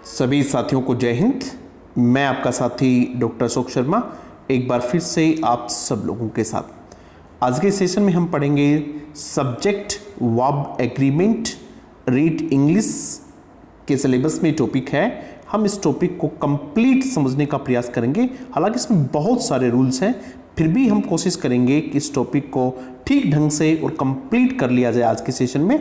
सभी साथियों को जय हिंद। मैं आपका साथी डॉक्टर अशोक शर्मा एक बार फिर से आप सब लोगों के साथ आज के सेशन में हम पढ़ेंगे subject verb agreement read English के सिलेबस में टॉपिक है। हम इस टॉपिक को कंप्लीट समझने का प्रयास करेंगे। हालांकि इसमें बहुत सारे रूल्स हैं, फिर भी हम कोशिश करेंगे कि इस टॉपिक को ठीक ढंग से और कंप्लीट कर लिया जाए आज के सेशन में।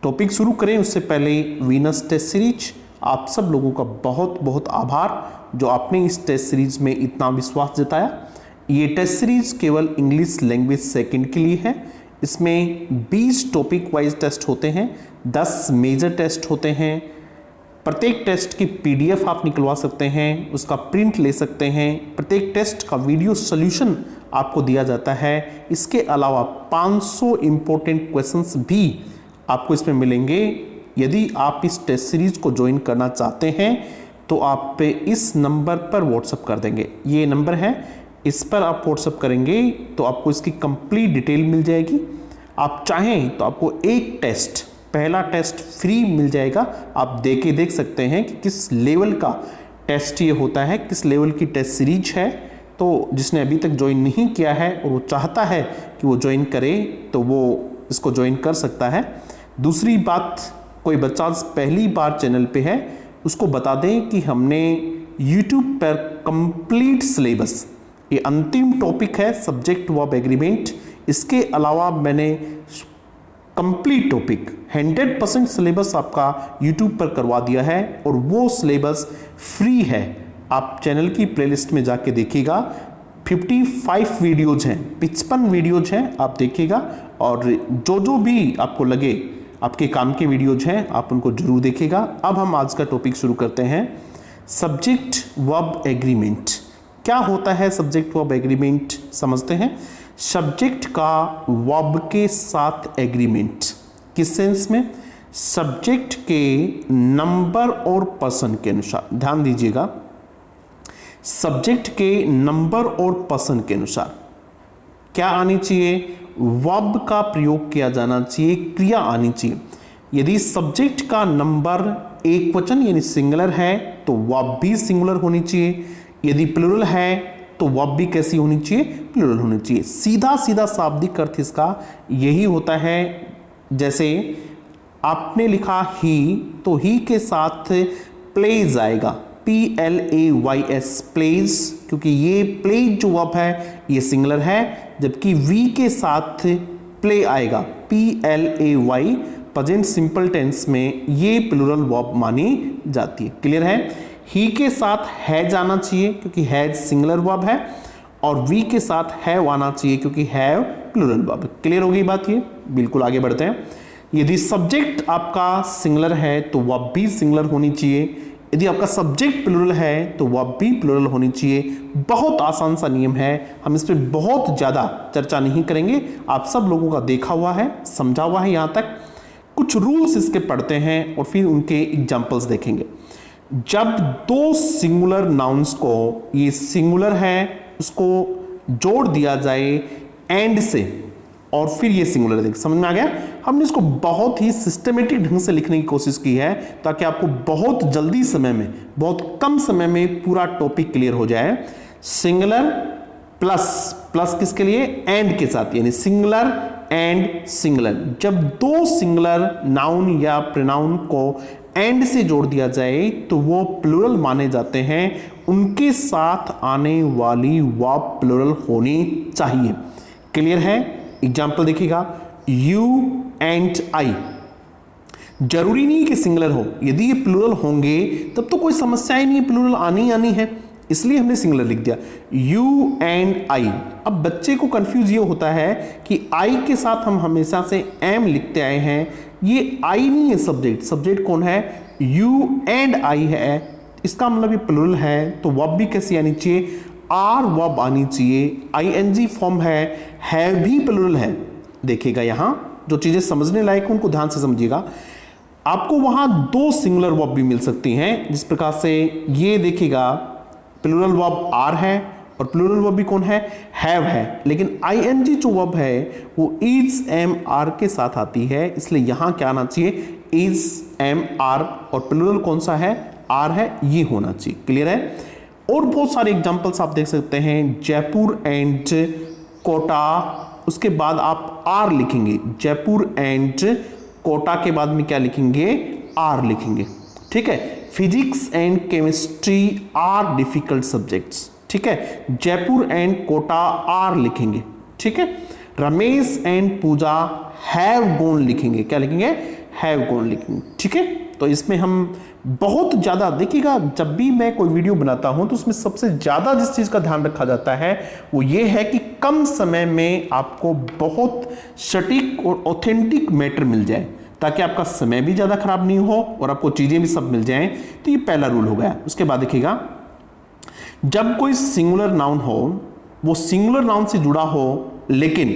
टॉपिक शुरू करें उससे पहले वीनस टेस्ट सीरीज, आप सब लोगों का बहुत बहुत आभार जो आपने इस टेस्ट सीरीज में इतना विश्वास जताया। ये टेस्ट सीरीज केवल इंग्लिश लैंग्वेज सेकंड के लिए है। इसमें 20 टॉपिक वाइज टेस्ट होते हैं, 10 मेजर टेस्ट होते हैं। प्रत्येक टेस्ट की पीडीएफ आप निकलवा सकते हैं, उसका प्रिंट ले सकते हैं। प्रत्येक टेस्ट का वीडियो सॉल्यूशन आपको दिया जाता है। इसके अलावा 500 इंपॉर्टेंट क्वेश्चंस भी आपको इसमें मिलेंगे। यदि आप इस टेस्ट सीरीज को ज्वाइन करना चाहते हैं तो आप पे इस नंबर पर व्हाट्सअप कर देंगे। ये नंबर है, इस पर आप व्हाट्सअप करेंगे तो आपको इसकी कंप्लीट डिटेल मिल जाएगी। आप चाहें तो आपको एक टेस्ट, पहला टेस्ट फ्री मिल जाएगा। आप दे के देख सकते हैं कि किस लेवल का टेस्ट ये होता है, किस लेवल की टेस्ट सीरीज है। तो जिसने अभी तक ज्वाइन नहीं किया है और वो चाहता है कि वो ज्वाइन करे तो वो इसको ज्वाइन कर सकता है। दूसरी बात, कोई बच्चा पहली बार चैनल पे है उसको बता दें कि हमने YouTube पर कंप्लीट सिलेबस, ये अंतिम टॉपिक है सब्जेक्ट वर्ब एग्रीमेंट। इसके अलावा मैंने कंप्लीट टॉपिक 100% सिलेबस आपका YouTube पर करवा दिया है और वो सिलेबस फ्री है। आप चैनल की प्लेलिस्ट में जाके देखिएगा, 55 वीडियोज हैं, 55 वीडियोज हैं, आप देखिएगा। और जो भी आपको लगे आपके काम के वीडियोज हैं आप उनको जरूर देखिएगा। अब हम आज का टॉपिक शुरू करते हैं। सब्जेक्ट वर्ब एग्रीमेंट क्या होता है? सब्जेक्ट वर्ब एग्रीमेंट समझते हैं। सब्जेक्ट का वर्ब के साथ एग्रीमेंट किस सेंस में? सब्जेक्ट के नंबर और पर्सन के अनुसार, ध्यान दीजिएगा, सब्जेक्ट के नंबर और पर्सन के अनुसार क्या आनी चाहिए? वर्ब का प्रयोग किया जाना चाहिए, क्रिया आनी चाहिए। यदि सब्जेक्ट का नंबर एक वचन यानी सिंगुलर है तो वर्ब भी सिंगुलर होनी चाहिए। यदि प्लूरल है तो वर्ब भी कैसी होनी चाहिए? प्लूरल होनी चाहिए। सीधा सीधा शाब्दिक अर्थ इसका यही होता है। जैसे आपने लिखा ही, तो ही के साथ प्लेज आएगा, PLAYS प्लेज, क्योंकि ये प्लेज जो वर्ब है ये सिंगुलर है। जबकि वी के साथ प्ले आएगा, PLAY, प्रेजेंट सिंपल टेंस में ये प्लूरल वर्ब मानी जाती है। क्लियर है? ही के साथ हैज आना चाहिए क्योंकि हैज सिंगुलर वर्ब है, और वी के साथ हैव आना चाहिए क्योंकि हैव प्लूरल वर्ब। क्लियर हो गई बात? ये बिल्कुल आगे बढ़ते हैं। यदि सब्जेक्ट आपका सिंगुलर है तो वर्ब भी सिंगुलर होनी चाहिए। यदि आपका सब्जेक्ट प्लूरल है तो वर्ब भी प्लूरल होनी चाहिए। बहुत आसान सा नियम है, हम इस पर बहुत ज़्यादा चर्चा नहीं करेंगे। आप सब लोगों का देखा हुआ है, समझा हुआ है यहाँ तक। कुछ रूल्स इसके पढ़ते हैं और फिर उनके एग्जाम्पल्स देखेंगे। जब दो सिंगुलर नाउन्स को, ये सिंगुलर है, उसको जोड़ दिया जाए एंड से और फिर ये सिंगुलर, देख समझ में आ गया? हमने इसको बहुत ही सिस्टमेटिक ढंग से लिखने की कोशिश की है ताकि आपको बहुत जल्दी समय में, बहुत कम समय में पूरा टॉपिक क्लियर हो जाए। सिंगुलर प्लस, प्लस किसके लिए? एंड के साथ, यानी सिंगुलर एंड सिंगुलर। जब दो सिंगुलर नाउन या प्रोनाउन को एंड से जोड़ दिया जाए तो वो प्लूरल माने जाते हैं। उनके साथ आने वाली वर्ब प्लूरल होनी चाहिए। क्लियर है? एग्जाम्पल देखिएगा, यू एंड आई। जरूरी नहीं कि सिंगुलर हो, यदि ये प्लूरल होंगे तब तो कोई समस्या ही नहीं, प्लूरल आनी आनी है, इसलिए हमने सिंगुलर लिख दिया, यू एंड आई। अब बच्चे को कंफ्यूज ये होता है कि आई के साथ हम हमेशा से एम लिखते आए हैं, ये आई नहीं है सब्जेक्ट। सब्जेक्ट कौन है? यू एंड आई है। इसका मतलब ये प्लूरल है तो वर्ब भी कैसी आनी चाहिए? आर वर्ब आनी चाहिए। ING फॉर्म है भी प्लूरल है। देखिएगा यहाँ जो चीजें समझने लायक उनको ध्यान से समझिएगा। आपको वहां दो सिंगुलर वर्ब भी मिल सकती हैं, जिस प्रकार से ये देखिएगा, प्लूरल वर्ब आर है और प्लूरल वर्ब भी कौन है? हैव है। लेकिन ING जो वर्ब है वो इज एम आर के साथ आती है, इसलिए यहां क्या आना चाहिए? इज एम आर, और प्लूरल कौन सा है? आर है, ये होना चाहिए। क्लियर है? और बहुत सारे एग्जांपल्स आप देख सकते हैं, जयपुर एंड कोटा, उसके बाद आप आर लिखेंगे, जयपुर एंड कोटा के बाद में क्या लिखेंगे, आर लिखेंगे। ठीक है? Physics and chemistry are difficult subjects. ठीक है? जयपुर एंड कोटा आर लिखेंगे। ठीक है? Ramesh and Pooja have gone लिखेंगे, क्या लिखेंगे, हैव गॉन लिखेंगे। ठीक है? तो इसमें हम बहुत ज़्यादा देखिएगा, जब भी मैं कोई वीडियो बनाता हूं तो उसमें सबसे ज़्यादा जिस चीज़ का ध्यान रखा जाता है वो ये है कि कम समय में आपको बहुत सटीक और ऑथेंटिक मैटर मिल जाए, ताकि आपका समय भी ज़्यादा खराब नहीं हो और आपको चीज़ें भी सब मिल जाएं। तो ये पहला रूल हो गया। उसके बाद देखिएगा, जब कोई सिंगुलर नाउन हो वो सिंगुलर नाउन से जुड़ा हो, लेकिन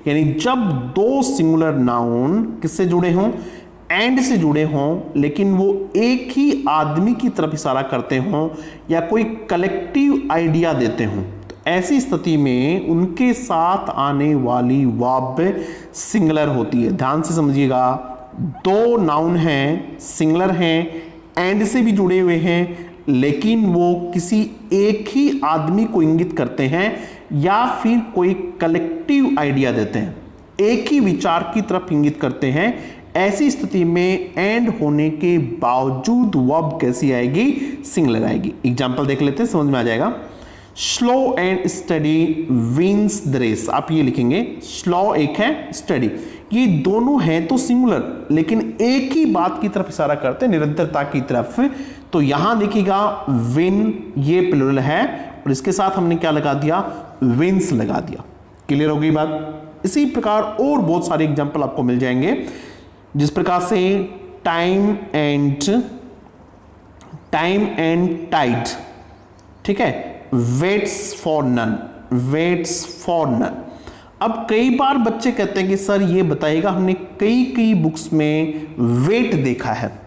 यानी जब दो सिंगुलर नाउन किससे जुड़े हों, एंड से जुड़े हों, लेकिन वो एक ही आदमी की तरफ इशारा करते हों या कोई कलेक्टिव आइडिया देते हों, तो ऐसी स्थिति में उनके साथ आने वाली वर्ब सिंगुलर होती है। ध्यान से समझिएगा, दो नाउन हैं, सिंगुलर हैं, एंड से भी जुड़े हुए हैं, लेकिन वो किसी एक ही आदमी को इंगित करते हैं या फिर कोई कलेक्टिव आइडिया देते हैं, एक ही विचार की तरफ इंगित करते हैं। ऐसी स्थिति में एंड होने के बावजूद वर्ब कैसी आएगी, सिंगुलर आएगी। एग्जांपल देख लेते हैं, समझ में आ जाएगा। Slow and study wins the race, आप ये लिखेंगे, स्लो एक है, स्टडी, ये दोनों हैं तो सिंगुलर, लेकिन एक ही बात की तरफ इशारा करते हैं, निरंतरता की तरफ। तो यहां देखिएगा विन ये प्लूरल है और इसके साथ हमने क्या लगा दिया, विंस लगा दिया। क्लियर हो गई बात? इसी प्रकार और बहुत सारे एग्जांपल आपको मिल जाएंगे, जिस प्रकार से टाइम एंड टाइड, ठीक है, waits for none, waits for none. अब कई बार बच्चे कहते हैं कि सर ये बताइएगा, हमने कई बुक्स में वेट देखा है।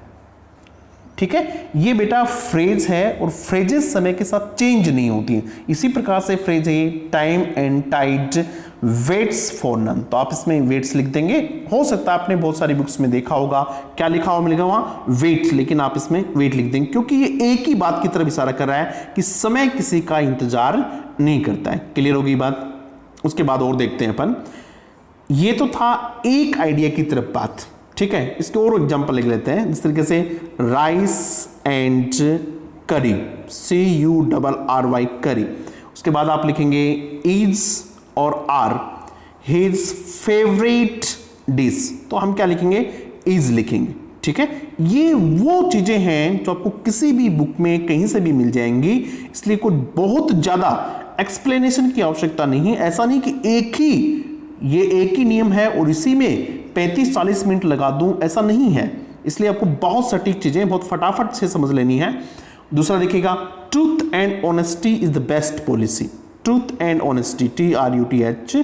ठीक है, ये बेटा फ्रेज है और फ्रेजेस समय के साथ चेंज नहीं होती हैं। इसी प्रकार से फ्रेज है time and tide waits for none, तो आप इसमें वेट्स लिख देंगे। हो सकता है आपने बहुत सारी बुक्स में देखा होगा, क्या लिखा हुआ मिलेगा वहां, वेट्स, लेकिन आप इसमें वेट लिख देंगे क्योंकि ये एक ही बात की तरफ इशारा कर रहा है कि समय किसी का इंतजार नहीं करता है। क्लियर हो गई बात? उसके बाद और देखते हैं अपन, ये तो था एक आइडिया की तरफ बात। ठीक है, इसके और एग्जांपल लिख लेते हैं, जिस तरीके से राइस एंड करी, CURRY करी। उसके बाद आप लिखेंगे इज और आर हिज फेवरेट डिश, तो हम क्या लिखेंगे, इज लिखेंगे। ठीक है, ये वो चीजें हैं जो आपको किसी भी बुक में कहीं से भी मिल जाएंगी, इसलिए कोई बहुत ज्यादा एक्सप्लेनेशन की आवश्यकता नहीं है। ऐसा नहीं कि ये एक ही नियम है और इसी में 35-40 मिनट लगा दूं, ऐसा नहीं है। इसलिए आपको बहुत सटीक चीजें बहुत फटाफट से समझ लेनी है। दूसरा देखिएगा, truth and honesty is the best policy, truth and honesty, TRUTH,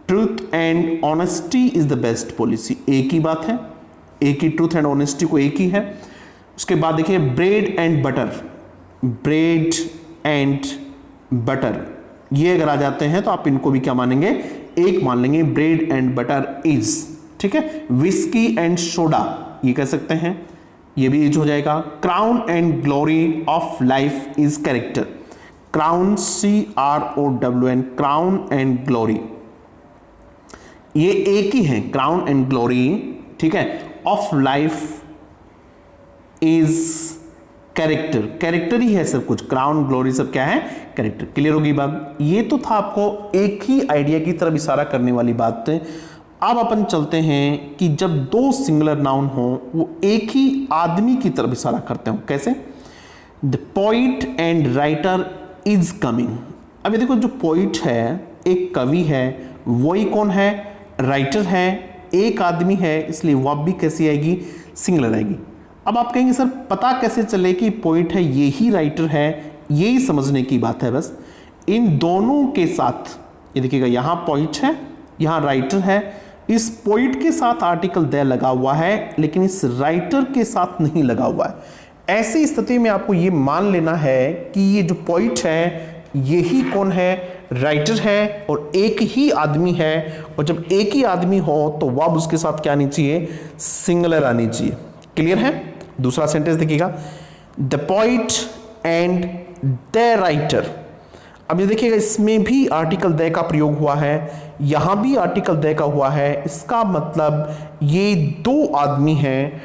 truth and honesty is the best policy, एक ही बात है, एक ही ट्रूथ एंड ऑनेस्टी को एक ही है। उसके बाद देखिए bread and butter, bread and butter, ये अगर आ जाते हैं तो आप इनको भी क्या मानेंगे, एक मान लेंगे, ब्रेड एंड बटर इज। ठीक है, विस्की एंड सोडा, ये कह सकते हैं, ये भी इज हो जाएगा। Crown and glory of life is character, crown CROWN, crown and glory, ये एक ही है, क्राउन एंड ग्लोरी। ठीक है, of life is character, character ही है सब कुछ, क्राउन ग्लोरी सब क्या है, कैरेक्टर। क्लियर होगी बात? ये तो था आपको एक ही आइडिया की तरफ इशारा करने वाली बात। अब अपन चलते हैं कि जब दो सिंगुलर नाउन हो वो एक ही आदमी की तरफ इशारा करते हो, कैसे, the poet and writer is coming. अब ये देखो, जो पोइट है एक कवि है, वही कौन है, राइटर है, एक आदमी है, इसलिए वर्ब भी कैसी आएगी, सिंगुलर आएगी। अब आप कहेंगे सर पता कैसे चले कि पोइट है ये ही राइटर है, यही समझने की बात है बस। इन दोनों के साथ ये देखिएगा, यहाँ पोइट है, यहाँ राइटर है, इस पोइट के साथ आर्टिकल द लगा हुआ है, लेकिन इस राइटर के साथ नहीं लगा हुआ है। ऐसी स्थिति में आपको ये मान लेना है कि ये जो पोइट है यही कौन है, राइटर है, और एक ही आदमी है। और जब एक ही आदमी हो तो वर्ब उसके साथ क्या आनी चाहिए, सिंगुलर आनी चाहिए। क्लियर है? दूसरा सेंटेंस देखिएगा, the poet and the writer. अब ये देखिएगा, इसमें भी आर्टिकल द का प्रयोग हुआ है, यहां भी आर्टिकल द का हुआ है। इसका मतलब ये दो आदमी हैं,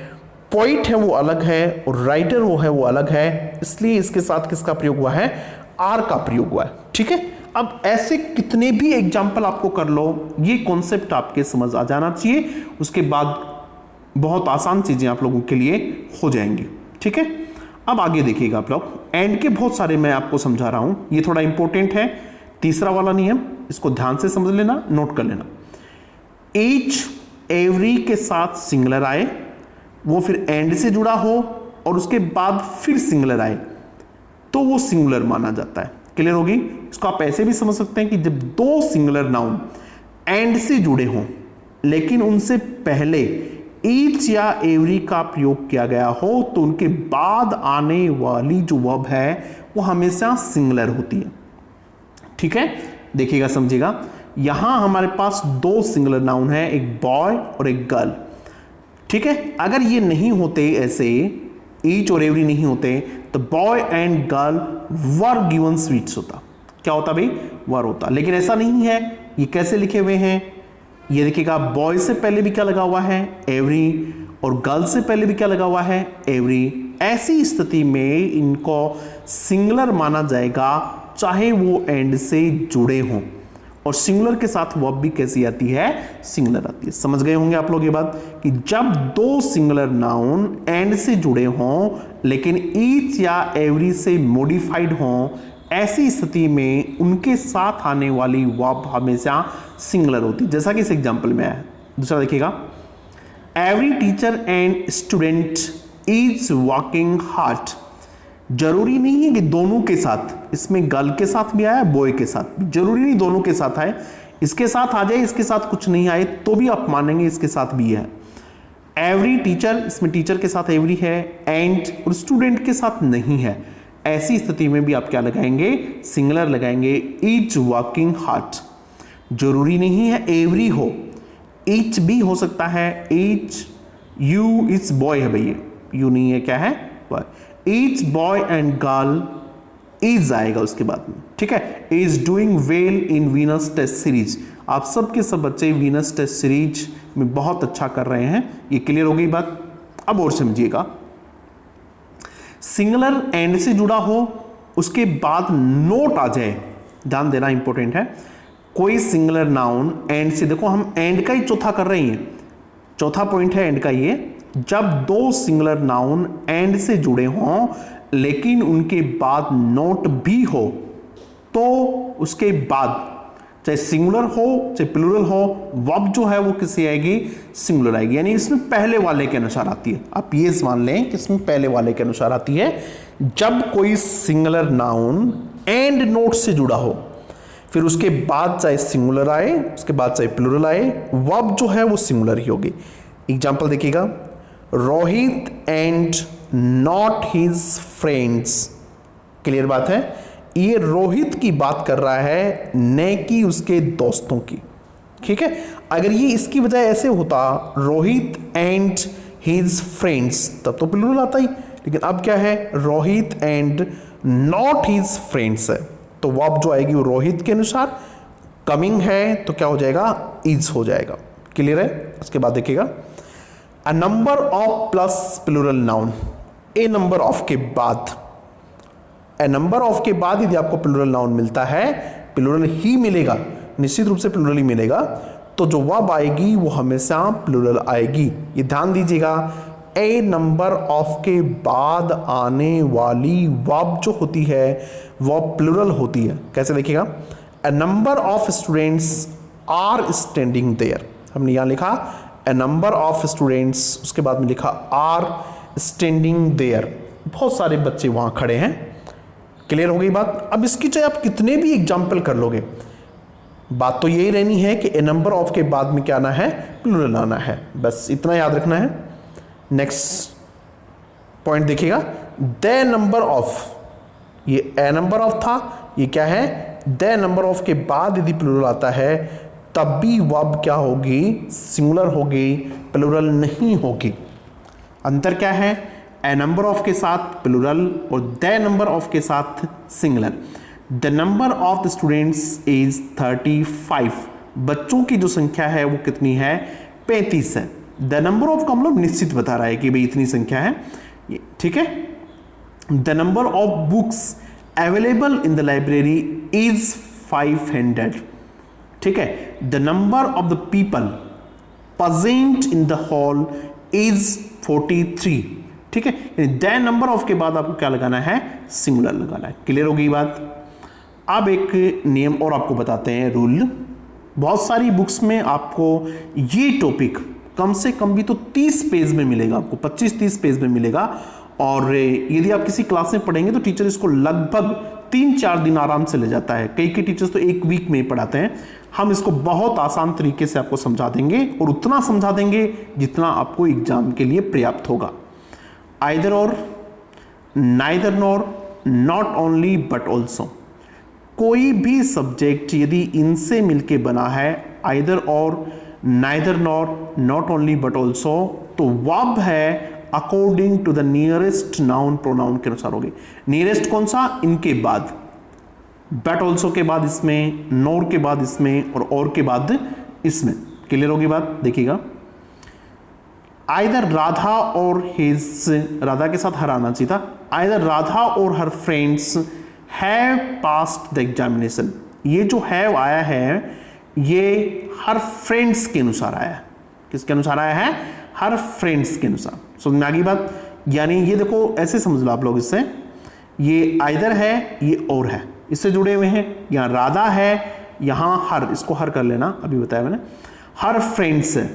पोइट है वो अलग है और राइटर वो अलग है, इसलिए इसके साथ किसका प्रयोग हुआ है, आर का प्रयोग हुआ है। ठीक है, अब ऐसे कितने भी एग्जाम्पल आपको कर लो, ये कॉन्सेप्ट आपके समझ आ जाना चाहिए, उसके बाद बहुत आसान चीजें आप लोगों के लिए हो जाएंगी। ठीक है, अब आगे देखिएगा आप लोग, एंड के बहुत सारे मैं आपको समझा रहा हूं, ये थोड़ा इंपॉर्टेंट है। तीसरा वाला नियम, इसको ध्यान से समझ लेना, नोट कर लेना। ईच एवरी के साथ सिंगुलर आए, वो फिर एंड से जुड़ा हो और उसके बाद फिर सिंगुलर आए तो वो सिंगुलर माना जाता है। क्लियर होगी? इसको आप ऐसे भी समझ सकते हैं कि जब दो सिंगुलर नाउन एंड से जुड़े हों लेकिन उनसे पहले ईच या एवरी का प्रयोग किया गया हो तो उनके बाद आने वाली जो वर्ब है वो हमेशा सिंगुलर होती है। ठीक है, देखिएगा, समझिएगा, यहां हमारे पास दो सिंगुलर नाउन है, एक बॉय और एक गर्ल। ठीक है, अगर ये नहीं होते, ऐसे ईच और एवरी नहीं होते तो boy and girl were given sweets होता। क्या होता भाई? वर होता। लेकिन ऐसा नहीं है। ये कैसे लिखे हुए हैं? ये देखिएगा, बॉय से पहले भी क्या लगा हुआ है, एवरी, और गर्ल से पहले भी क्या लगा हुआ है, एवरी। ऐसी स्थिति में इनको सिंगुलर माना जाएगा चाहे वो एंड से जुड़े हों, और सिंगुलर के साथ वर्ब भी कैसी आती है, सिंगुलर आती है। समझ गए होंगे आप लोग ये बात कि जब दो सिंगुलर नाउन एंड से जुड़े हों लेकिन ईच या एवरी से मॉडिफाइड हों, ऐसी स्थिति में उनके साथ आने वाली वर्ब हमेशा सिंगुलर होती है, जैसा कि इस एग्जांपल में है। दूसरा देखिएगा, every teacher and student is working hard. जरूरी नहीं है कि दोनों के साथ, इसमें गर्ल के साथ भी आया, बॉय के साथ भी, जरूरी नहीं दोनों के साथ आए। इसके साथ आ जाए, इसके साथ कुछ नहीं आए तो भी आप मानेंगे इसके साथ भी है। एवरी टीचर, इसमें टीचर के साथ एवरी है, एंड और स्टूडेंट के साथ नहीं है। ऐसी स्थिति में भी आप क्या लगाएंगे, सिंगुलर लगाएंगे, ईच वर्किंग हार्ड। जरूरी नहीं है एवरी हो, ईच भी हो सकता है, ईच, यू इज बॉय है भैया, यू नहीं है, क्या है, boy. Each boy and girl is आएगा उसके बाद में। ठीक है, is doing well in Venus test series. आप सब के सब बच्चे वीनस टेस्ट सीरीज में बहुत अच्छा कर रहे हैं। ये क्लियर हो गई बात? अब और समझिएगा, सिंगुलर एंड से जुड़ा हो, उसके बाद नोट आ जाए, ध्यान देना इंपॉर्टेंट है। कोई सिंगुलर नाउन एंड से, देखो हम एंड का ही चौथा कर रहे हैं, चौथा पॉइंट है एंड का ये, जब दो सिंगुलर नाउन एंड से जुड़े हों लेकिन उनके बाद नोट भी हो तो उसके बाद चाहे सिंगुलर हो चाहे प्लूरल हो, वर्ब जो है वो किससे आएगी, सिंगुलर आएगी। यानी इसमें पहले वाले के अनुसार आती है। आप ये मान लें कि इसमें पहले वाले के अनुसार आती है। जब कोई सिंगुलर नाउन एंड नोट से जुड़ा हो, फिर उसके बाद चाहे सिंगुलर आए, उसके बाद चाहे प्लूरल आए, वर्ब जो है वो सिंगुलर ही होगी। एग्जाम्पल देखिएगा, Rohit and not his friends. Clear बात है, ये रोहित की बात कर रहा है, न कि उसके दोस्तों की। ठीक है, अगर ये इसकी वजह ऐसे होता रोहित एंड हिज फ्रेंड्स, तब तो प्लूरल आता ही। लेकिन अब क्या है, Rohit and not his friends है, तो वर्ब जो आएगी वो रोहित के अनुसार। कमिंग है तो क्या हो जाएगा, इज हो जाएगा। क्लियर है? उसके बाद देखिएगा, a number of plus plural noun. A number of के बाद, ए नंबर ऑफ के बाद यदि आपको प्लूरल नाउन मिलता है, प्लूरल ही मिलेगा, निश्चित रूप से प्लूरल ही मिलेगा, तो जो वर्ब आएगी वो हमेशा प्लूरल आएगी। ये ध्यान दीजिएगा, ए नंबर ऑफ के बाद आने वाली वर्ब जो होती है वो प्लूरल होती है। कैसे देखिएगा, a number of students are standing there. हमने यहां लिखा a number of students, उसके बाद में लिखा are standing there, बहुत सारे बच्चे वहां खड़े हैं। क्लियर हो गई बात? अब इसकी चाहे आप कितने भी एग्जाम्पल कर लोगे, बात तो यही रहनी है कि a number of के बाद में क्या आना है, प्लूरल आना है, बस इतना याद रखना है। नेक्स्ट पॉइंट देखिएगा, द नंबर ऑफ, ये a नंबर ऑफ था, ये क्या है, द नंबर ऑफ के बाद यदि प्लूरल आता है तब भी वर्ब क्या होगी, सिंगुलर होगी, प्लूरल नहीं होगी। अंतर क्या है, ए नंबर ऑफ के साथ प्लूरल और द नंबर ऑफ के साथ singular. The number of the students is 35। बच्चों की जो संख्या है वो कितनी है, 35 है। द नंबर ऑफ का मतलब निश्चित बता रहा है कि भाई इतनी संख्या है, ठीक है। The number of books available in the library is 500, ठीक है। The number of the people present in the hall is 43, ठीक है। द नंबर ऑफ के बाद आपको क्या लगाना है, सिंगुलर लगाना है। क्लियर होगी बात। अब एक नियम और आपको बताते हैं, रूल। बहुत सारी बुक्स में आपको ये टॉपिक कम से कम भी तो 30 पेज में मिलेगा, आपको 25-30 पेज में मिलेगा। और यदि आप किसी क्लास में पढ़ेंगे तो टीचर इसको लगभग 3-4 दिन आराम से ले जाता है। कई टीचर्स तो 1 वीक में ही पढ़ाते हैं। हम इसको बहुत आसान तरीके से आपको समझा देंगे और उतना समझा देंगे जितना आपको एग्जाम के लिए पर्याप्त होगा। Either or, neither nor, not only but also. कोई भी सब्जेक्ट यदि इनसे मिलके बना है, either or, neither nor, not only but also, तो वर्ब है according to the nearest noun pronoun के अनुसार होगी। नियरेस्ट कौन सा, इनके बाद, बट ऑल्सो के बाद इसमें, नोर के बाद इसमें और के बाद इसमें। क्लियर होगी बात, देखिएगा। आइदर राधा और हिज, राधा के साथ हर आना चाहिए था। आइदर राधा और हर friends have passed the examination. ये जो हैव आया है ये हर फ्रेंड्स के अनुसार आया है। किसके अनुसार आया है, हर फ्रेंड्स के अनुसार। समझ में आ गई बात। यानी ये देखो ऐसे समझ लो आप लोग, इससे ये आइदर है, ये और है, इससे जुड़े हुए हैं। यहाँ राधा है, यहाँ हर, इसको हर कर लेना, अभी बताया मैंने, हर फ्रेंड्स है,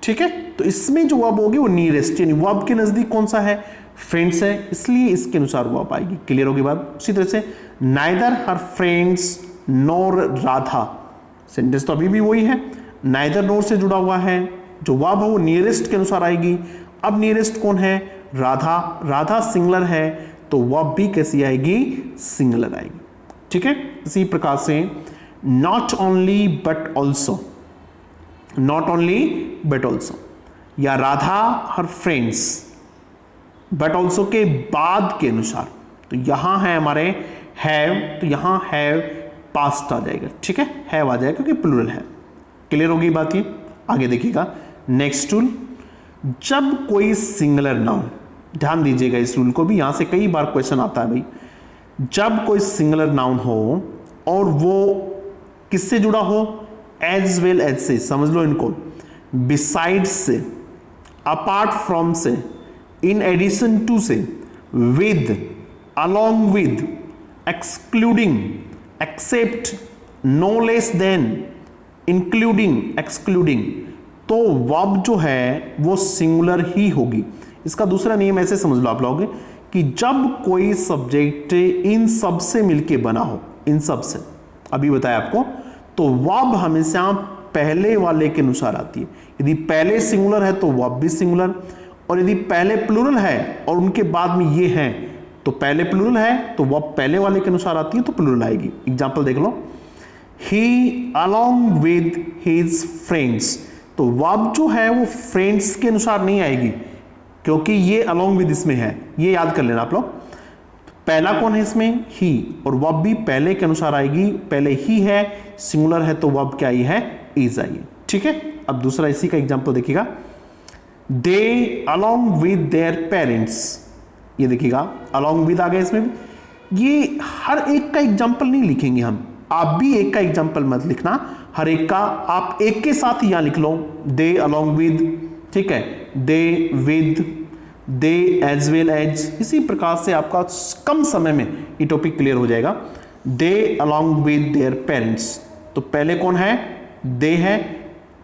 ठीक है। तो इसमें जो वर्ब होगी वो नियरेस्ट, यानी वर्ब के नजदीक कौन सा है, फ्रेंड्स है, इसलिए इसके अनुसार वर्ब आएगी। क्लियर होगी बात। उसी तरह से नाइदर हर फ्रेंड्स नोर राधा, सेंटेंस तो अभी भी वही है, नाइदर नोर से जुड़ा हुआ है, जो वर्ब है वो नियरेस्ट के अनुसार आएगी। अब नियरेस्ट कौन है, राधा, राधा सिंगुलर है तो वर्ब भी कैसी आएगी, सिंगुलर आएगी, ठीक है। इसी प्रकार से not only but also, not only but also, या Radha her friends but also के बाद के अनुसार। तो यहां है हमारे हैव, तो यहां हैव पास्ट आ जाएगा, ठीक है, हैव आ जाएगा क्योंकि प्लूरल है। क्लियर होगी बात ये। आगे देखिएगा नेक्स्ट रूल। जब कोई सिंगुलर नाउन, ध्यान दीजिएगा इस रूल को भी, यहां से कई बार क्वेश्चन आता है भाई। जब कोई सिंगुलर नाउन हो और वो किससे जुड़ा हो, एज वेल एज से, समझ लो इनको, बिसाइड्स से, अपार्ट फ्रॉम से, इन एडिशन टू से, with, along with, excluding, except, no less than, including, excluding, तो वर्ब जो है वो सिंगुलर ही होगी। इसका दूसरा नियम ऐसे समझ लो आप लोग कि जब कोई सब्जेक्ट इन सब से मिलके बना हो, इन सब से, अभी बताया आपको, तो वर्ब हमेशा पहले वाले के अनुसार आती है। यदि पहले सिंगुलर है तो वर्ब भी सिंगुलर, और यदि पहले प्लूरल है और उनके बाद में ये है तो पहले प्लूरल है तो वर्ब पहले वाले के अनुसार आती है तो प्लूरल आएगी। एग्जांपल देख लो, ही अलोंग विद हिज फ्रेंड्स, तो वर्ब जो है वो फ्रेंड्स के अनुसार नहीं आएगी क्योंकि ये अलोंग विद इसमें है, ये याद कर लेना आप लोग। पहला कौन है इसमें, ही, और वर्ब भी पहले के अनुसार आएगी। पहले ही है, सिंगुलर है तो वर्ब क्या आई है, इज आई है, ठीक है। अब दूसरा इसी का एग्जांपल देखिएगा, दे अलोंग विद देयर पेरेंट्स, ये देखिएगा अलोंग विद आ गया इसमें भी। ये हर एक का एग्जांपल नहीं लिखेंगे हम, आप भी एक का एग्जांपल मत लिखना, हर एक का आप एक के साथ ही यहां लिख लो, दे अलोंग विद, ठीक है, they with, they as well as. इसी प्रकार से आपका कम समय में ये टॉपिक क्लियर हो जाएगा। दे अलोंग विद देयर पेरेंट्स, तो पहले कौन है, दे है,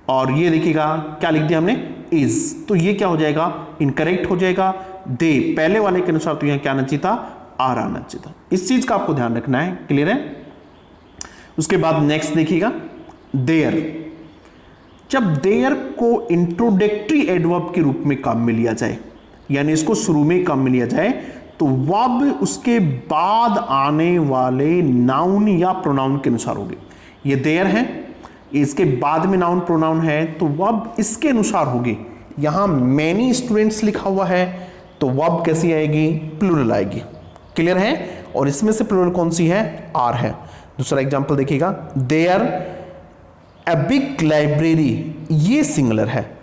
और ये देखिएगा क्या लिख दिया हमने, इज, तो ये क्या हो जाएगा, इनकरेक्ट हो जाएगा। दे पहले वाले के अनुसार तो यहां क्या आना चाहिए था, आर आना चाहिए था। इस चीज का आपको ध्यान रखना है। क्लियर है। उसके बाद नेक्स्ट देखिएगा, देयर। जब देयर को इंट्रोडक्टरी एडवर्ब के रूप में काम में लिया जाए, यानी इसको शुरू में काम में लिया जाए, तो वर्ब उसके बाद आने वाले नाउन या प्रोनाउन के अनुसार होगी। ये देयर है, इसके बाद में नाउन प्रोनाउन है, तो वर्ब इसके अनुसार होगी। यहां मैनी स्टूडेंट्स लिखा हुआ है तो वर्ब कैसी आएगी, प्लूरल आएगी। क्लियर है? और इसमें से प्लूरल कौन सी है, आर है। दूसरा एग्जांपल देखिएगा, देयर अ बिग लाइब्रेरी, ये सिंगुलर है।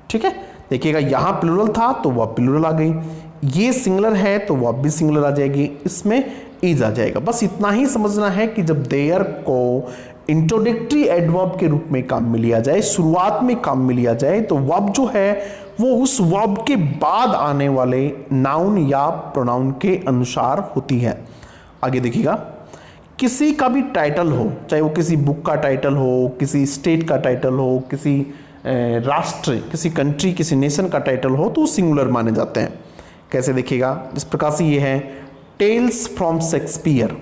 ठीक है, देखिएगा यहां प्लूरल था तो वर्ब प्लूरल आ गई, ये सिंगुलर है तो वर्ब भी सिंगुलर आ जाएगी, इसमें इज आ जाएगा। बस इतना ही समझना है कि जब देयर को इंट्रोडक्टरी एडवर्ब के रूप में काम में लिया जाए, शुरुआत में काम में लिया जाए, तो वर्ब जो है वो उस वर्ब के बाद आने वाले नाउन या प्रोनाउन के अनुसार होती है। आगे देखिएगा, किसी का भी टाइटल हो, चाहे वो किसी बुक का टाइटल हो, किसी स्टेट का टाइटल हो, किसी राष्ट्र, किसी कंट्री, किसी नेशन का टाइटल हो, तो सिंगुलर माने जाते हैं। कैसे देखिएगा, इस प्रकार से ये है tales from Shakespeare,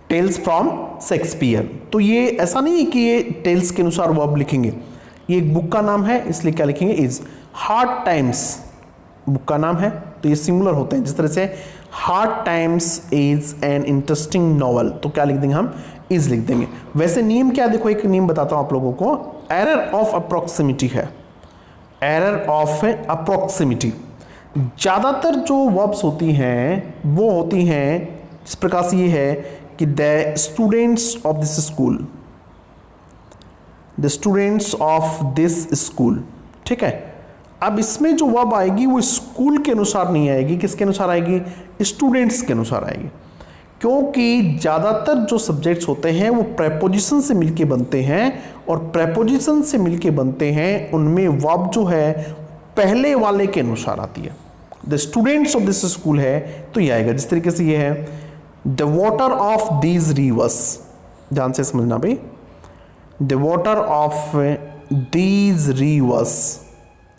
tales from Shakespeare. तो ये ऐसा नहीं है कि ये टेल्स के अनुसार वर्ब लिखेंगे, ये एक बुक का नाम है इसलिए क्या लिखेंगे, इज। हार्ड टाइम्स बुक का नाम है तो ये सिंगुलर होते हैं, जिस तरह से hard times is an interesting novel, तो क्या लिख देंगे हम, इज लिख देंगे। वैसे नियम क्या, देखो एक नियम बताता हूं आप लोगों को, एरर ऑफ अप्रोक्सिमिटी है, एरर ऑफ अप्रोक्सिमिटी। ज़्यादातर जो वर्ब्स होती हैं वो होती हैं इस प्रकार से, ये है कि the students of this school, the students of this school. ठीक है, अब इसमें जो वर्ब आएगी वो स्कूल के अनुसार नहीं आएगी, किसके अनुसार आएगी, स्टूडेंट्स के अनुसार आएगी, क्योंकि ज़्यादातर जो सब्जेक्ट्स होते हैं वो प्रेपोजिशन से मिलके बनते हैं, और प्रेपोजिशन से मिलके बनते हैं उनमें वर्ब जो है पहले वाले के अनुसार आती है। The students of this school है तो ये आएगा, जिस तरीके से ये है the water of these rivers, ध्यान से समझना भाई, the water of these rivers,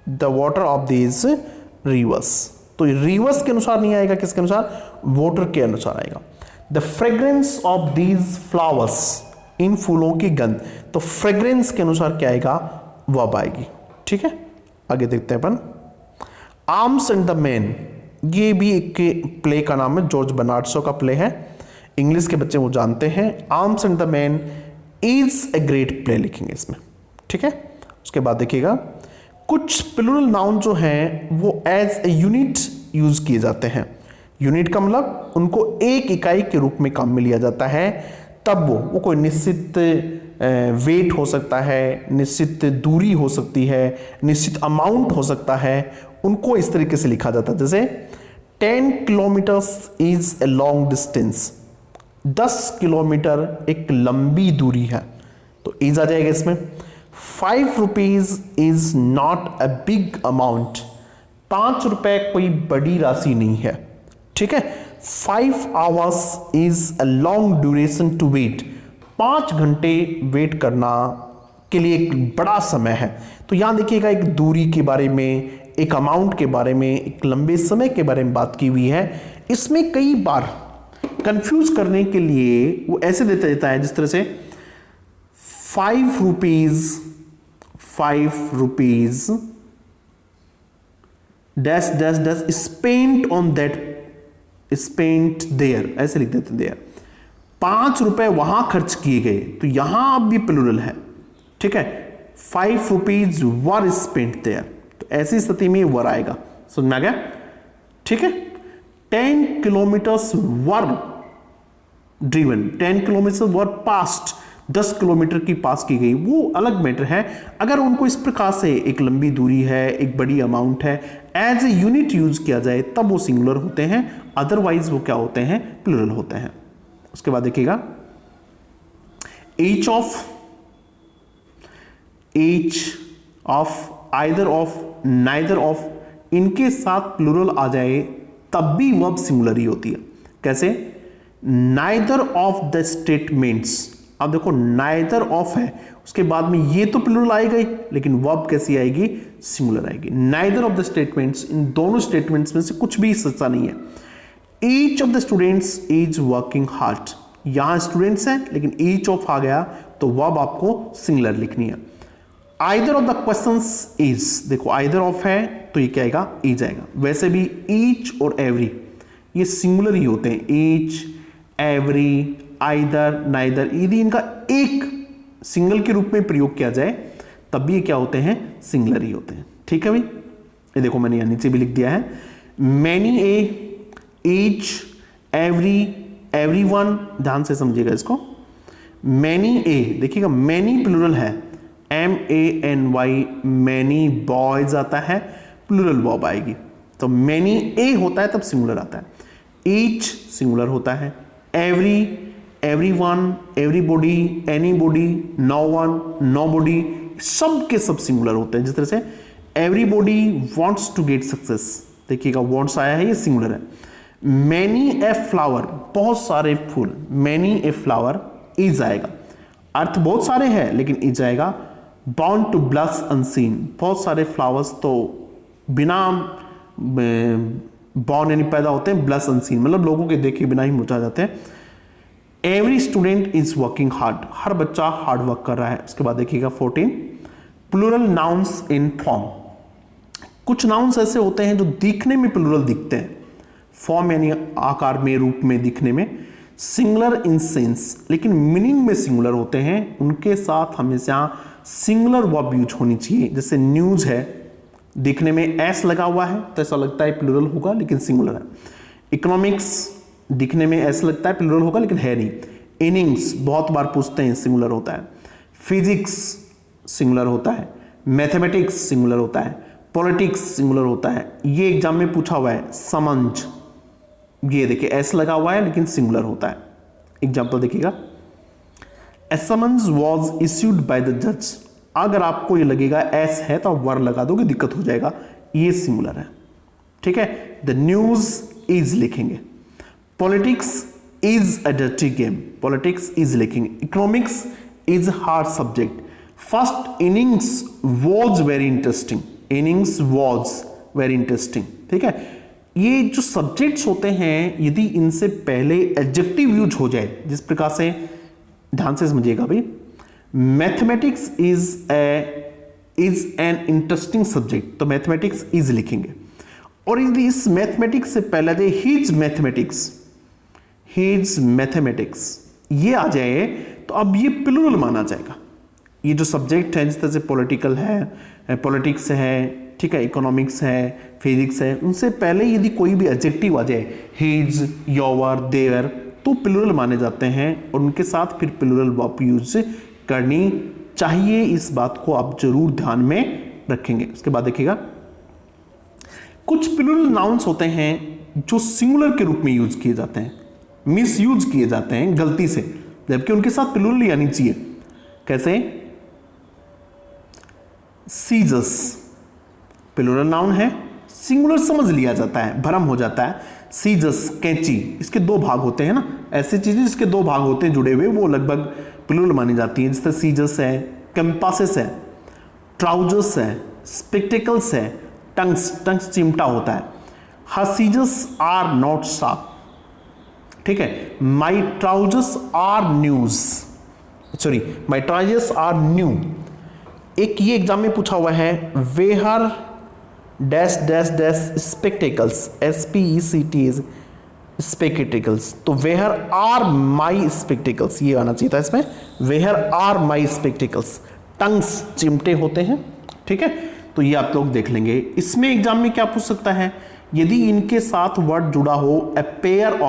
the water of these rivers, तो रिवर्स के अनुसार नहीं आएगा, किसके अनुसार, वाटर के अनुसार आएगा। The fragrance of these flowers, इन फूलों की गंध, तो फ्रेग्रेंस के अनुसार क्या आएगा, वर्ब आएगी। ठीक है, आगे देखते हैं अपन, आर्म्स एंड द मैन, ये भी एक प्ले का नाम है, जॉर्ज बर्नार्ड शॉ का प्ले है, इंग्लिश के बच्चे वो जानते हैं। Arms and the man is a great play लिखेंगे इसमें। ठीक है, उसके बाद देखिएगा, कुछ प्लूरल नाउन जो हैं वो एज ए यूनिट यूज किए जाते हैं। यूनिट का मतलब उनको एक इकाई के रूप में काम में लिया जाता है, तब वो कोई निश्चित वेट हो सकता है, निश्चित दूरी हो सकती है, निश्चित अमाउंट हो सकता है, उनको इस तरीके से लिखा जाता है। जैसे 10 kilometres is a long distance, 10 kilometre एक लंबी दूरी है, तो इज आ जाएगा इसमें। 5 rupees is not a big amount, 5 रुपए कोई बड़ी राशि नहीं है। ठीक है, 5 hours is a long duration to wait, 5 घंटे वेट करना के लिए एक बड़ा समय है। तो यहां देखिएगा एक दूरी के बारे में, एक अमाउंट के बारे में, एक लंबे समय के बारे में बात की हुई है। इसमें कई बार कंफ्यूज करने के लिए वो ऐसे देता है, जिस तरह से 5 rupees dash dash dash spent on that, spent there, ऐसे लिख देते देयर, 5 रुपए वहां खर्च किए गए, तो यहां अब भी प्लूरल है। ठीक है, 5 रुपीज वर स्पेंट देयर, तो ऐसी स्थिति में वर आएगा, समझ में आ गया। ठीक है, 10 किलोमीटर्स वर ड्रिवन, 10 किलोमीटर वर पास्ट, 10 किलोमीटर की पास की गई, वो अलग मैटर है। अगर उनको इस प्रकार से एक लंबी दूरी है, एक बड़ी अमाउंट है, एज ए यूनिट यूज किया जाए तब वो सिंगुलर होते हैं, अदरवाइज वो क्या होते हैं, प्लूरल होते हैं। उसके बाद देखिएगा, each of, either of, neither of, इनके साथ प्लूरल आ जाए तब भी वर्ब सिंगुलर ही होती है। कैसे, नाइदर ऑफ द स्टेटमेंट्स, अब देखो नाइदर ऑफ है, उसके बाद में ये तो प्लूरल आएगा ही, लेकिन वर्ब कैसी आएगी, सिंगुलर आएगी। नाइदर ऑफ द स्टेटमेंट्स, इन दोनों स्टेटमेंट्स में से कुछ भी सच्चा नहीं है। Each of the students is working hard, यहां स्टूडेंट्स हैं लेकिन ईच ऑफ आ गया तो वर्ब आपको सिंगुलर लिखनी है। Either of the questions is, देखो आइदर ऑफ है तो ये क्या आएगा, इज आएगा। वैसे भी ईच और एवरी ये सिंगुलर ही होते हैं, ईच, एवरी, आइदर, नाइदर, यदि इनका एक सिंगल के रूप में प्रयोग किया जाए तब भी ये क्या होते हैं, सिंगुलर ही होते हैं। ठीक है भाई, ये देखो मैंने यहाँ नीचे भी लिख दिया है, many a, each, every, everyone, ध्यान से समझिएगा इसको। मैनी ए, देखिएगा मैनी प्लूरल है, MANY, मैनी बॉयज आता है, प्लूरल बॉब आएगी, तो मैनी ए होता है तब सिंगुलर आता है, ईच सिंगुलर होता है, every, everyone, everybody, anybody, no one, nobody, सब के सब सिंगुलर होते हैं। जिस तरह से everybody wants to get success, देखिएगा वांट्स आया है, ये सिंगुलर है। मैनी ए फ्लावर, बहुत सारे फूल, मैनी ए फ्लावर, इज आएगा, अर्थ बहुत सारे हैं लेकिन इज आएगा। बाउंड टू ब्लस अनसीन, बहुत सारे फ्लावर्स तो बिना बॉर्न यानी पैदा होते हैं, ब्लस अनसीन मतलब लोगों के देखे बिना ही मुरझा जाते हैं। Every student is working hard, हर बच्चा हार्ड वर्क कर रहा है। उसके बाद देखिएगा 14, प्लूरल नाउन्स इन फॉर्म, कुछ नाउन्स ऐसे होते हैं जो दिखने में प्लूरल दिखते हैं, फॉर्म यानी आकार में, रूप में, दिखने में, सिंगुलर इन सेंस लेकिन मीनिंग में सिंगुलर होते हैं, उनके साथ हमेशा सिंगुलर वर्ब यूज होनी चाहिए। जैसे न्यूज है, दिखने में एस लगा हुआ है तो ऐसा लगता है प्लूरल होगा लेकिन सिंगुलर है। इकोनॉमिक्स, दिखने में एस लगता है प्लूरल होगा लेकिन है नहीं। इनिंग्स बहुत बार पूछते हैं, सिंगुलर होता है। फिजिक्स सिंगुलर होता है, मैथमेटिक्स सिंगुलर होता है, पॉलिटिक्स सिंगुलर होता है। ये एग्जाम में पूछा हुआ है, समझ, ये देखिए एस लगा हुआ है लेकिन सिंगुलर होता है। एग्जाम्पल देखिएगा, a summons was issued by the जज, अगर आपको ये लगेगा एस है तो आप वर लगा दोगे, दिक्कत हो जाएगा, ये सिंगुलर है, ठीक है। द न्यूज इज लिखेंगे। Politics is a dirty game, politics is लिखेंगे। Economics is hard subject. First innings was very interesting, innings was very interesting, ठीक है। ये जो सब्जेक्ट्स होते हैं यदि इनसे पहले एडजेक्टिव यूज हो जाए, जिस प्रकार से, ध्यान से समझिएगा भाई, mathematics is an interesting subject, तो मैथमेटिक्स इज लिखेंगे। और यदि इस मैथमेटिक्स से पहले दे हिज मैथमेटिक्स ये आ जाए तो अब ये प्लूरल माना जाएगा। ये जो सब्जेक्ट है, जिस तरह से पॉलिटिकल है, पॉलिटिक्स है, ठीक है, इकोनॉमिक्स है, फिजिक्स है, उनसे पहले यदि कोई भी एडजेक्टिव आ जाए, हिज, योर, देयर, तो प्लूरल माने जाते हैं और उनके साथ फिर प्लूरल वर्ब यूज करनी चाहिए। इस बात को आप जरूर ध्यान में रखेंगे। उसके बाद देखिएगा, कुछ प्लूरल नाउन्स होते हैं जो सिंगुलर के रूप में यूज किए जाते हैं, मिस यूज किए जाते हैं गलती से, जबकि उनके साथ प्लूरल आनी चाहिए। कैसे? सीजस प्लूरल नाउन है, सिंगुलर समझ लिया जाता है, भ्रम हो जाता है। सीजस कैंची, इसके दो भाग होते हैं ना, ऐसी चीजें जिसके दो भाग होते हैं जुड़े हुए, वो लगभग प्लूरल मानी जाती हैं। जैसे सीजस है, कंपासेस है, ट्राउजर्स है, स्पेक्टिकल्स है, टंग्स चिमटा होता है। हर सीजस आर नॉट शार्प, ठीक है। My trousers are news, sorry my trousers are new. एक ये एग्जाम में पूछा हुआ है, where dash dash dash spectacles, SPECTs spectacles, तो वेहर आर माई स्पेक्टिकल्स, ये आना चाहिए था इसमें, where are my spectacles. Tongs चिमटे होते हैं, ठीक है। तो ये आप लोग देख लेंगे। इसमें एग्जाम में क्या पूछ सकता है, यदि इनके साथ वर्ड जुड़ा हो, a pair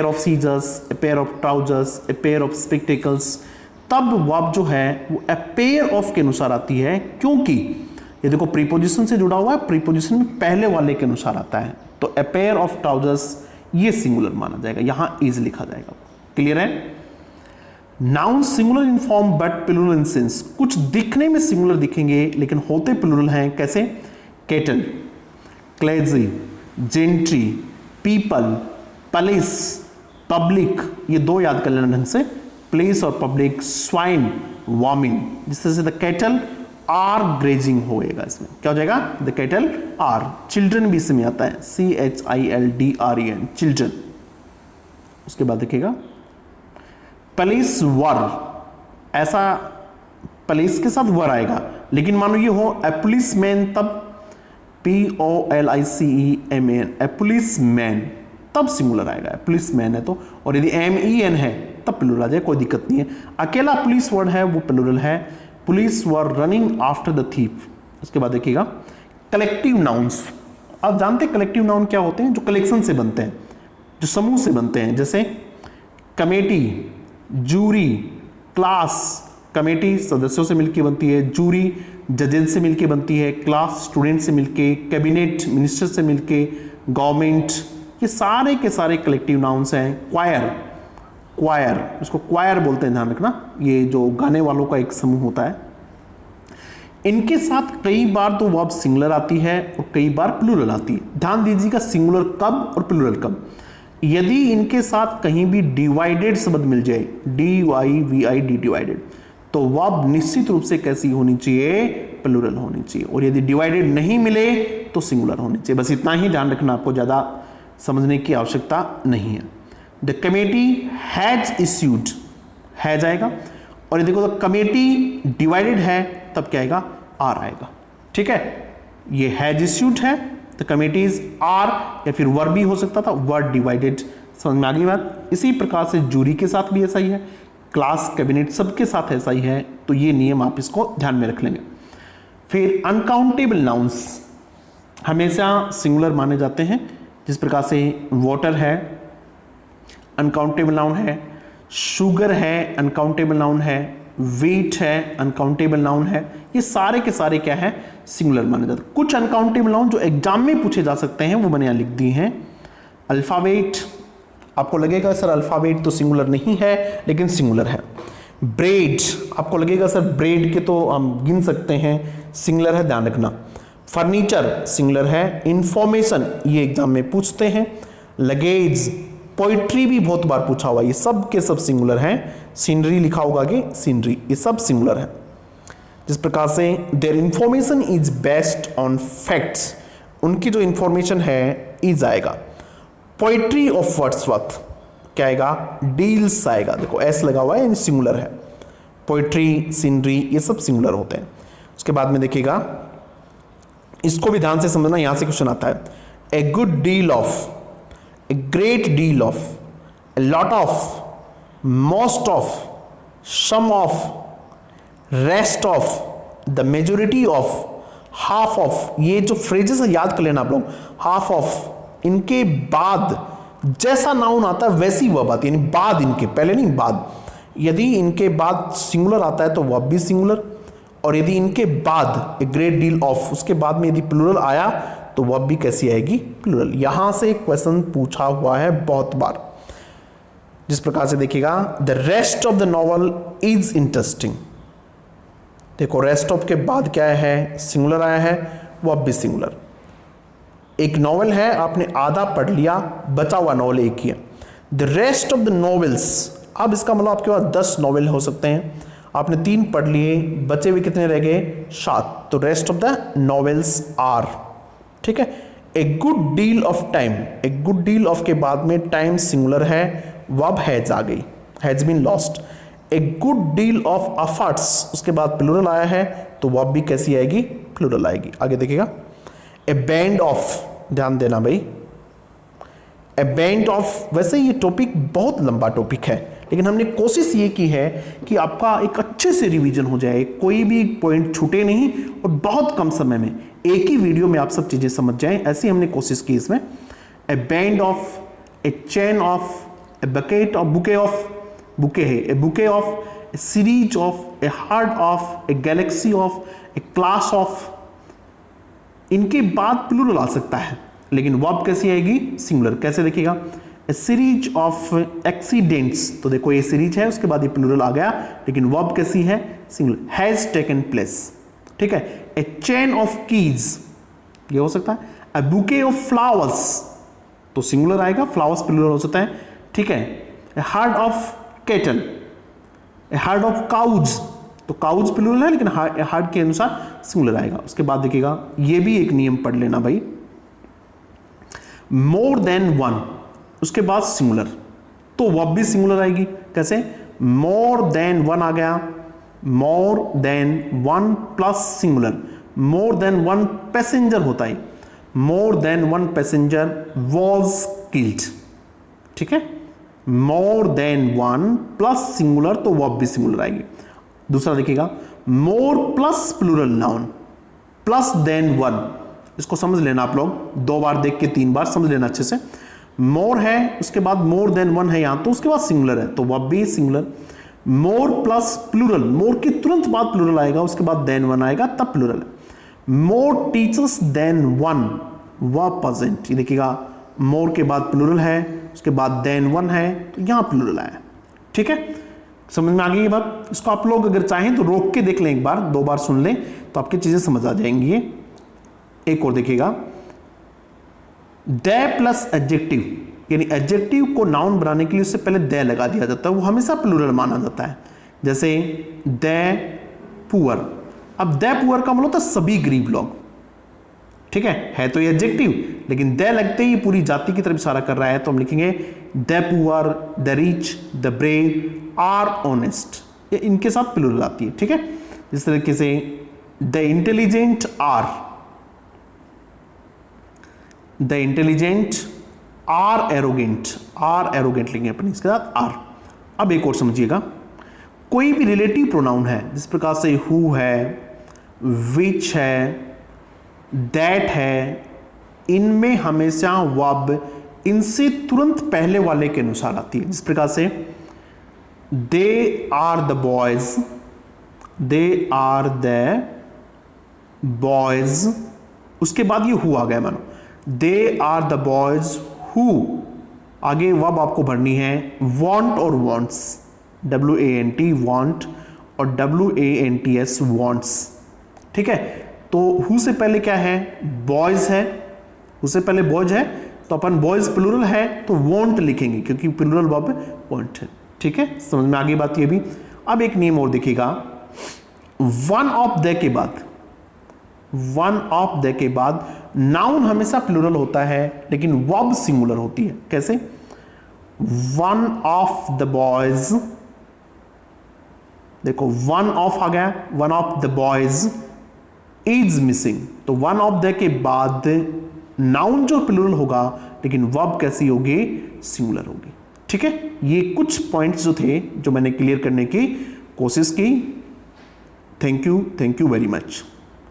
of scissors, a pair of trousers, a pair of spectacles, तब वर्ब जो है वो ए पेयर ऑफ के अनुसार आती है, क्योंकि ये देखो प्रीपोजिशन से जुड़ा हुआ है, प्रीपोजिशन में पहले वाले के अनुसार आता है। तो ए पेयर ऑफ ट्राउजर्स ये सिंगुलर माना जाएगा, यहां इज लिखा जाएगा। क्लियर है? Noun singular in form but plural in sense, कुछ दिखने में सिंगुलर दिखेंगे लेकिन होते प्लूरल हैं। कैसे? Cattle, clergy, gentry, people, police, public, ये दो याद कर लेना ढंग से, प्लेस और पब्लिक, स्वाइन, वॉमिन। जिस तरह से द कैटल आर ग्रेजिंग होएगा, इसमें क्या हो जाएगा, द कैटल आर। चिल्ड्रन भी इसमें आता है, CHILDREN, चिल्ड्रन। उसके बाद देखिएगा, पुलिस वर, ऐसा पुलिस के साथ वर आएगा, लेकिन मानो ये हो ए पुलिस मैन, तब POLICEMAN, ए पुलिस मैन, तब सिंगुलर आएगा। पुलिस मैन है तो, और यदि MEN है तब प्लूरल आ जाए, कोई दिक्कत नहीं है। अकेला पुलिस वर्ड है वो प्लूरल है। Police were running after the thief. उसके बाद देखिएगा, कलेक्टिव नाउन्स, आप जानते हैं कलेक्टिव नाउन क्या होते हैं? जो कलेक्शन से बनते हैं, जो समूह से बनते हैं, जैसे कमेटी, जूरी, क्लास। कमेटी सदस्यों से मिलकर बनती है, जूरी जजेस से मिलकर बनती है, क्लास स्टूडेंट से मिलके, कैबिनेट मिनिस्टर से मिलके, गवर्नमेंट, ये सारे के सारे कलेक्टिव नाउन्स हैं। क्वायर, क्वायर, इसको क्वायर बोलते हैं, ध्यान रखना, ये जो गाने वालों का एक समूह होता है। इनके साथ कई बार तो वर्ब सिंगुलर आती है और कई बार प्लूरल आती है। ध्यान दीजिएगा सिंगुलर कब और प्लूरल कब। यदि इनके साथ कहीं भी डिवाइडेड शब्द मिल जाए, DYVID डिवाइडेड, तो वर्ब निश्चित रूप से कैसी होनी चाहिए? प्लूरल होनी चाहिए। और यदि डिवाइडेड नहीं मिले तो सिंगुलर होनी चाहिए। बस इतना ही ध्यान रखना, आपको ज़्यादा समझने की आवश्यकता नहीं है। The committee has issued, has आएगा, और ये देखो तो कमेटी डिवाइडेड है तब क्या आएगा? आर आएगा। ठीक है, ये हैज इश्यूड है, द कमेटीज आर, या फिर वर्ब भी हो सकता था, वर्ड डिवाइडेड। समझ में आ गई बात? इसी प्रकार से जूरी के साथ भी ऐसा ही है, क्लास, कैबिनेट, सबके साथ ऐसा ही है। तो ये नियम आप इसको ध्यान में रख लेंगे। फिर अनकाउंटेबल नाउन्स हमेशा सिंगुलर माने जाते हैं, जिस प्रकार से वाटर है, अनकाउंटेबल नाउन है, शुगर है, अनकाउंटेबल नाउन है, वेट है, अनकाउंटेबल नाउन है। ये सारे के सारे क्या है? सिंगुलर माने जाते हैं। कुछ अनकाउंटेबल नाउन जो एग्जाम में पूछे जा सकते हैं वो मैंने यहाँ लिख दी हैं। अल्फाबेट, आपको लगेगा सर अल्फाबेट तो सिंगुलर नहीं है, लेकिन सिंगुलर है। ब्रेड, आपको लगेगा सर ब्रेड के तो हम गिन सकते हैं, सिंगुलर है, ध्यान रखना। फर्नीचर सिंगुलर है। इंफॉर्मेशन, ये एग्जाम में पूछते हैं। लगेज, पोइट्री भी बहुत बार पूछा हुआ, ये सब के सब सिंगुलर हैं। सीनरी लिखा होगा आगे, सीनरी, ये सब सिंगुलर है। जिस प्रकार से their information is based on facts, उनकी जो इंफॉर्मेशन है इज आएगा। पोइट्री ऑफ वर्ड्सवर्थ क्या आएगा? डील्स आएगा। देखो एस लगा हुआ है, सिंगुलर है। पोइट्री, सीनरी, ये सब सिंगुलर होते हैं। उसके बाद में देखिएगा, इसको भी ध्यान से समझना, यहां से क्वेश्चन आता है। A good deal of, a great deal of, a lot of, most of, some of, rest of, the majority of, half of, ये जो फ्रेजेस याद कर लेना आप लोग। हाफ ऑफ, इनके बाद जैसा नाउन आता है वैसी वर्ब आती है, यानी बाद इनके, पहले नहीं, बाद। यदि इनके बाद सिंगुलर आता है तो वर्ब भी सिंगुलर, और यदि इनके बाद ए ग्रेट डील ऑफ, उसके बाद में यदि प्लूरल आया तो वर्ब भी कैसी आएगी? प्लूरल। यहां से क्वेश्चन पूछा हुआ है बहुत बार, जिस प्रकार से देखिएगा, the rest of the novel is interesting. देखो रेस्ट ऑफ के बाद क्या है? सिंगुलर आया है, वर्ब भी सिंगुलर। एक नॉवेल है, आपने आधा पढ़ लिया, बचा हुआ नॉवेल एक ही है। The rest of the novels, अब इसका मतलब आपके पास 10 नॉवेल हो सकते हैं, आपने 3 पढ़ लिए, बचे हुए कितने रह गए? 7। तो rest of the novels are. ठीक है। A good deal of time, a good deal of के बाद में टाइम सिंगुलर है, वर्ब हैज आ गई, has been lost. A good deal of efforts, उसके बाद प्लूरल आया है तो वर्ब भी कैसी आएगी? प्लूरल आएगी। आगे देखिएगा, ए बैंड ऑफ, ध्यान देना भाई, ए बैंड ऑफ। वैसे ये टॉपिक बहुत लंबा टॉपिक है, लेकिन हमने कोशिश ये की है कि आपका एक अच्छे से रिवीजन हो जाए, कोई भी पॉइंट छूटे नहीं, और बहुत कम समय में एक ही वीडियो में आप सब चीजें समझ जाएं, ऐसी हमने कोशिश की इसमें। A band of, a chain of, a bucket of, bouquet of, bouquet है, a bouquet of, a series of, a herd of, a galaxy of, a class of. इनके बाद प्लूरल आ सकता है, लेकिन वर्ब कैसी आएगी? सिंगुलर। कैसे देखिएगा, ए सीरीज ऑफ एक्सीडेंट्स, तो देखो ये सीरीज है, उसके बाद ये प्लूरल आ गया, लेकिन वर्ब कैसी है? सिंगुलर। Has taken place. ठीक है। ए चेन ऑफ कीज, ये हो सकता है। ए बुके ऑफ फ्लावर्स, तो सिंगुलर आएगा, फ्लावर्स प्लूरल हो सकता है। ठीक है। A hard of kettle, a hard of cows, तो काउज प्लूरल है, लेकिन हार्ड के अनुसार सिंगुलर आएगा। उसके बाद देखिएगा, ये भी एक नियम पढ़ लेना भाई, मोर देन वन, उसके बाद सिंगुलर, तो वर्ब भी सिंगुलर आएगी। कैसे? मोर देन वन आ गया, more than one plus singular. More than one passenger होता है, more than one passenger was killed. ठीक है। More than one plus singular, तो वर्ब भी सिंगुलर आएगी। दूसरा देखिएगा, more plus plural noun plus than one, इसको समझ लेना आप लोग, 2 बार देख के 3 बार समझ लेना अच्छे से। मोर है, उसके बाद मोर देन वन है यहाँ, तो उसके बाद सिंगुलर है, तो वह भी सिंगुलर। मोर प्लस प्लूरल, मोर के तुरंत बाद प्लूरल आएगा, उसके बाद देन वन आएगा, तब प्लूरल है। मोर टीचर्स देन वन, वह प्रेजेंट, ये देखिएगा मोर के बाद प्लूरल है, उसके बाद देन वन है, तो यहां प्लूरल आया। ठीक है, समझ में आ गई ये बात। इसको आप लोग अगर चाहें तो रोक के देख लें, एक बार 2 बार सुन लें तो आपकी चीजें समझ आ जाएंगी। ये एक और देखिएगा, दे प्लस एडजेक्टिव, यानी एडजेक्टिव को नाउन बनाने के लिए उससे पहले दे लगा दिया जाता है, वो हमेशा प्लूरल माना जाता है। जैसे दे पुअर, अब दे पुअर का मतलब होता है सभी गरीब लोग। ठीक है तो ये एडजेक्टिव, लेकिन दे लगते ही पूरी जाति की तरफ इशारा कर रहा है, तो हम लिखेंगे the poor, the rich, the brave are honest, ये इनके साथ प्लूरल आती है। ठीक है, इस तरीके से the intelligent are, the intelligent are arrogant, are arrogant लेंगे अपन इसके साथ आर। अब एक और समझिएगा, कोई भी रिलेटिव प्रोनाउन है, जिस प्रकार से हु है, विच है, दैट है, इनमें हमेशा वर्ब इनसे तुरंत पहले वाले के अनुसार आती है। जिस प्रकार से they are the boys, they are the boys, उसके बाद ये हु आ गया, मानो they are the boys who, आगे वर्ब आपको भरनी है वांट और वांट्स, WANT वांट और WANTS वांट्स। ठीक है, तो हु से पहले क्या है, बॉयज है, उससे पहले बॉयज है, तो अपन बॉयज प्लूरल है तो वांट लिखेंगे, क्योंकि प्लूरल वर्ब वांट है। ठीक है, समझ में आ गई बात ये भी। अब एक नियम और देखिएगा, वन ऑफ द के बाद, वन ऑफ द के बाद नाउन हमेशा प्लूरल होता है, लेकिन वर्ब सिंगुलर होती है। कैसे, वन ऑफ द बॉयज, देखो वन ऑफ आ गया, one of the boys is missing, तो वन ऑफ द के बाद नाउन जो प्लूरल होगा, लेकिन वर्ब कैसी होगी, सिंगुलर होगी। ठीक है, ये कुछ पॉइंट्स जो थे जो मैंने क्लियर करने की कोशिश की। Thank you very much.